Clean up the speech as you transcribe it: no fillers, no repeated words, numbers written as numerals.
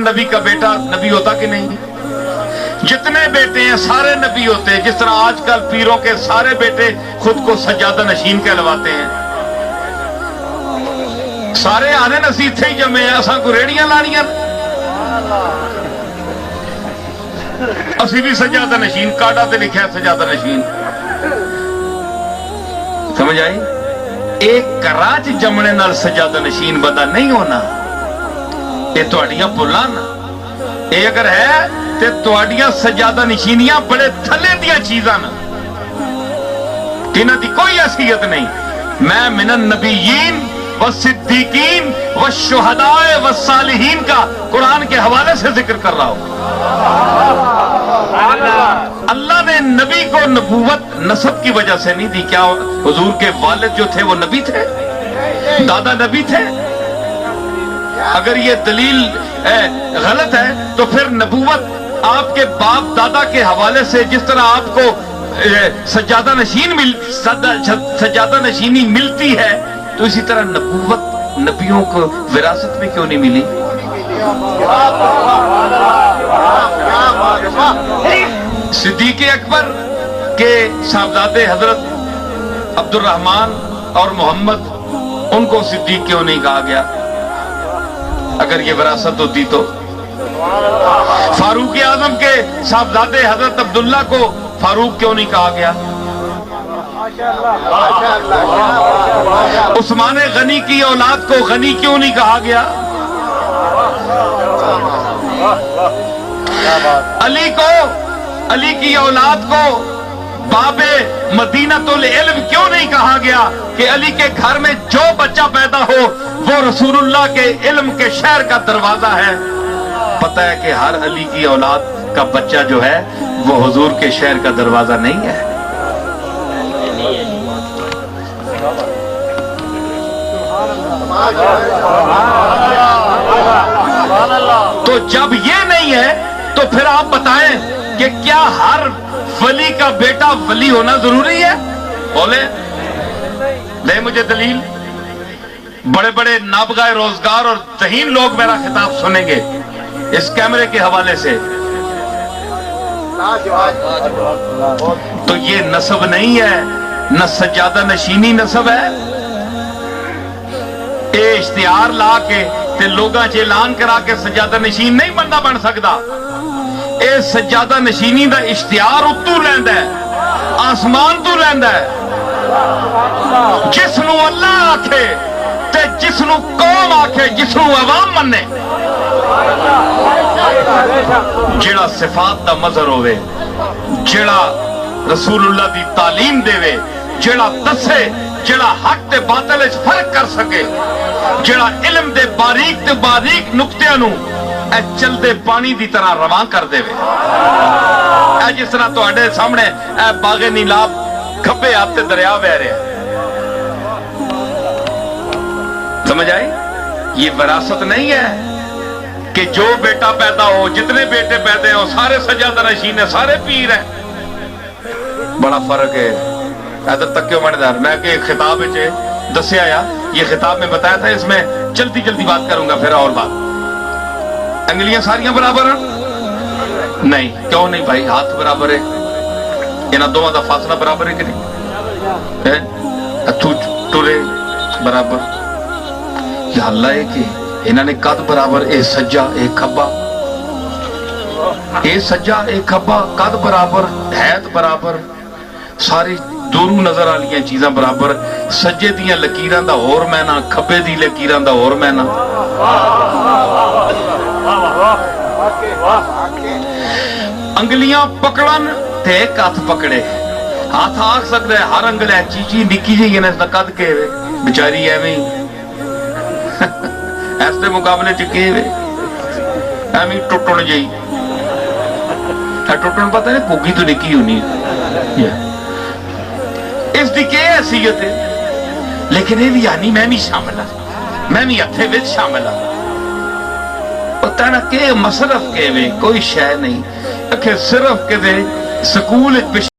نبی کا بیٹا نبی ہوتا کہ نہیں؟ جتنے بیٹے ہیں سارے نبی ہوتے ہیں. جس طرح آج کل پیروں کے سارے بیٹے خود کو سجادہ نشین کہلواتے ہیں. سارے آنے نسی تھے ہی جمے ہیں, اساں کو ریڑیاں لانیاں, اسی بھی سجادہ نشین, کاٹا تے لکھا ہے سجادہ نشین. سمجھ آئی؟ ایک کراچ جمنے نال سجادہ نشین بندہ نہیں ہونا. یہ تواڈیاں بھلاں نا, یہ اگر ہے تے تواڈیاں سجادہ نشینیاں بڑے تھلے دیاں چیزاں نا, انہاں دی کوئی حیثیت نہیں. میں من النبیین والصدیقین والشہداء والصالحین کا قرآن کے حوالے سے ذکر کر رہا ہوں. اللہ نے نبی کو نبوت نسب کی وجہ سے نہیں دی. کیا حضور کے والد جو تھے وہ نبی تھے, دادا نبی تھے؟ اگر یہ دلیل غلط ہے تو پھر نبوت آپ کے باپ دادا کے حوالے سے جس طرح آپ کو سجادہ نشینی ملتی ہے, تو اسی طرح نبوت نبیوں کو وراثت میں کیوں نہیں ملی؟ صدیق اکبر کے صاحبزادے حضرت عبد الرحمن اور محمد, ان کو صدیق کیوں نہیں کہا گیا اگر یہ وراثت ہوتی تو؟ فاروق اعظم کے صاحبزادے حضرت عبداللہ کو فاروق کیوں نہیں کہا گیا؟ عثمان غنی کی اولاد کو غنی کیوں نہیں کہا گیا؟ علی کی اولاد کو باب مدینۃ العلم کیوں نہیں کہا گیا کہ علی کے گھر میں جو بچہ پیدا ہو وہ رسول اللہ کے علم کے شہر کا دروازہ ہے؟ پتہ ہے کہ ہر علی کی اولاد کا بچہ جو ہے وہ حضور کے شہر کا دروازہ نہیں ہے. تو جب یہ نہیں ہے تو پھر آپ بتائیں کہ کیا ہر ولی کا بیٹا ولی ہونا ضروری ہے؟ بولے, دے مجھے دلیل. بڑے بڑے نابغہ روزگار اور ذہین لوگ میرا خطاب سنیں گے اس کیمرے کے حوالے سے. تو یہ نسب نہیں ہے, نہ سجادہ نشینی نسب ہے. اے اشتہار لا کے تے لوگاں چ اعلان کرا کے سجادہ نشین نہیں بندہ بن سکتا. اے سجادہ نشینی دا اشتہار اتو لیندا ہے, آسمان تو لیندا ہے. جس نو اللہ آکھے تے جس نو قوم آکھے, جس نو عوام منے, جیڑا صفات دا مظہر ہوئے, جیڑا رسول اللہ دی تعلیم دے وے, جیڑا دسے, جیڑا حق تے باطل وچ فرق کر سکے, جیڑا علم دے باریک تے باریک نقطیاں نو اے چل دے پانی دی طرح رواں کر دے وے. اے جس طرح تواڈے سامنے اے باغ نیلاب کھبے ہاتھ تے دریا بہ رہا ہے. سمجھ آئی؟ یہ وراثت نہیں ہے کہ جو بیٹا پیدا ہو, جتنے بیٹے پیدا ہو سارے سجادہ نشین ہیں, سارے پیر ہیں. بڑا فرق ہے. ادھر تک کیوں ماندار میں کہ خطاب دسیا یا یہ خطاب میں بتایا تھا, اس میں جلدی جلدی بات کروں گا. پھر اور بات, انگلیاں ساریاں برابر ہیں؟ نہیں. کیوں نہیں بھائی؟ ہاتھ برابر ہے, انہاں دونوں دا فاصلہ برابر ہے کہ نہیں؟ ہتھو ٹورے برابر. یا اللہ ہے کہ انہاں نے قد برابر, اے سجا اے کھبا, اے سجا اے کھبا, قد برابر, حیت برابر, ساری دونوں نظر آلیاں چیزاں برابر. سجے دیاں لکیراں دا اور مینا, کھبے دی لکیراں دا اور مینا. انگلیاں پکڑن تے ایک ہاتھ پکڑے. ہاتھ آکھ سکتا ہے ہر انگل ہے چیچی نکی جی نے قد کے بیچاری ایویں ایسے مقابلے چکے ہوئے ایویں ٹوٹن جی. ٹوٹن پتہ نہیں کوگی تو نکی ہونی ہے, اس دی کیا حیثیت ہے. لیکن یہ بھی آنی میں بھی شامل ہوں, میں بھی ہتھے وچ شامل ہوں. پتہ نہ کہ مصرف کے کوئی شے نہیں. صرف کہ سکول